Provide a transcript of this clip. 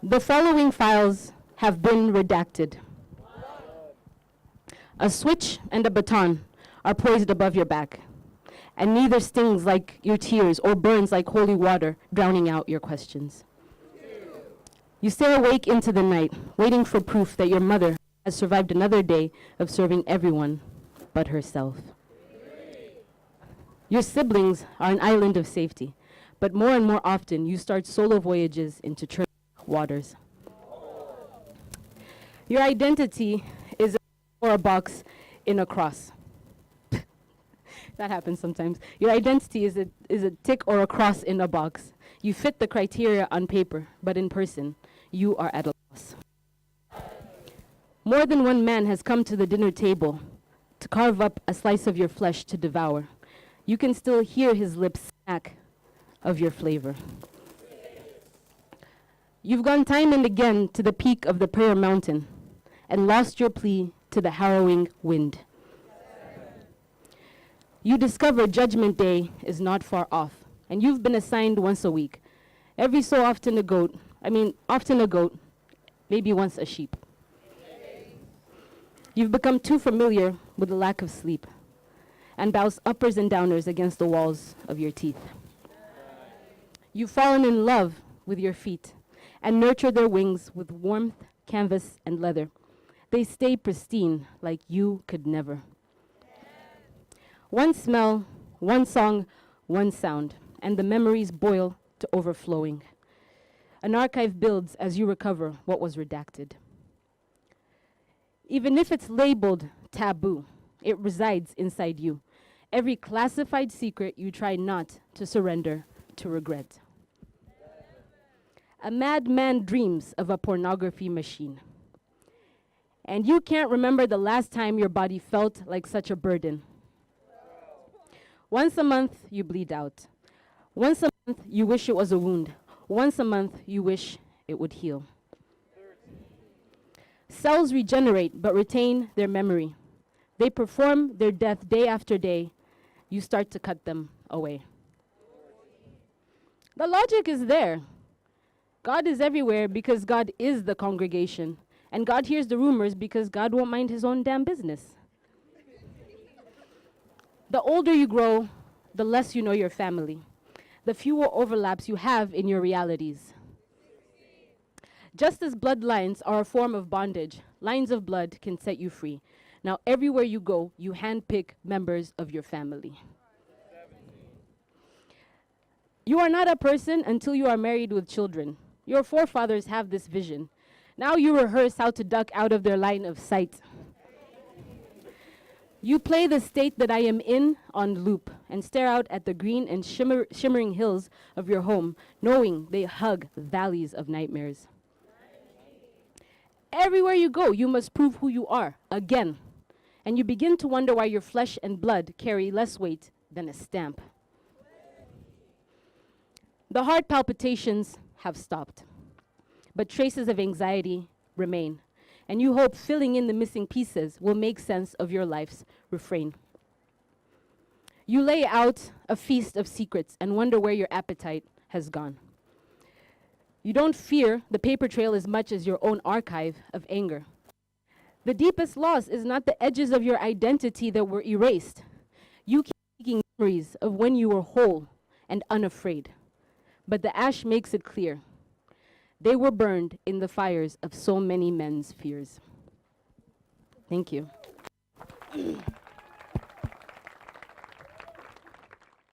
The following files have been redacted. A switch and a baton are poised above your back, and neither stings like your tears or burns like holy water, drowning out your questions. You stay awake into the night, waiting for proof that your mother has survived another day of serving everyone but herself. Your siblings are an island of safety, but more and more often you start solo voyages into turbulent waters. Your identity is a box in a cross. That happens sometimes. Your identity is a tick or a cross in a box. You fit the criteria on paper, but in person, you are at a loss. More than one man has come to the dinner table to carve up a slice of your flesh to devour. You can still hear his lips snack of your flavor. You've gone time and again to the peak of the prayer mountain and lost your plea to the harrowing wind. You discover Judgment Day is not far off, and you've been assigned once a week. Every so often often a goat, maybe once a sheep. You've become too familiar with the lack of sleep and bounce uppers and downers against the walls of your teeth. You've fallen in love with your feet and nurture their wings with warmth, canvas, and leather. They stay pristine like you could never. One smell, one song, one sound, and the memories boil to overflowing. An archive builds as you recover what was redacted. Even if it's labeled taboo, it resides inside you. Every classified secret you try not to surrender to regret. A madman dreams of a pornography machine. And you can't remember the last time your body felt like such a burden. Once a month, you bleed out. Once a month, you wish it was a wound. Once a month, you wish it would heal. Cells regenerate but retain their memory. They perform their death day after day. You start to cut them away. The logic is there. God is everywhere because God is the congregation. And God hears the rumors because God won't mind his own damn business. The older you grow, the less you know your family. The fewer overlaps you have in your realities. Just as bloodlines are a form of bondage, lines of blood can set you free. Now, everywhere you go, you handpick members of your family. You are not a person until you are married with children. Your forefathers have this vision. Now you rehearse how to duck out of their line of sight. You play the state that I am in on loop and stare out at the green and shimmering hills of your home, knowing they hug valleys of nightmares. Everywhere you go, you must prove who you are, again. And you begin to wonder why your flesh and blood carry less weight than a stamp. The heart palpitations have stopped, but traces of anxiety remain. And you hope filling in the missing pieces will make sense of your life's refrain. You lay out a feast of secrets and wonder where your appetite has gone. You don't fear the paper trail as much as your own archive of anger. The deepest loss is not the edges of your identity that were erased. You keep seeking memories of when you were whole and unafraid. But the ash makes it clear. They were burned in the fires of so many men's fears. Thank you.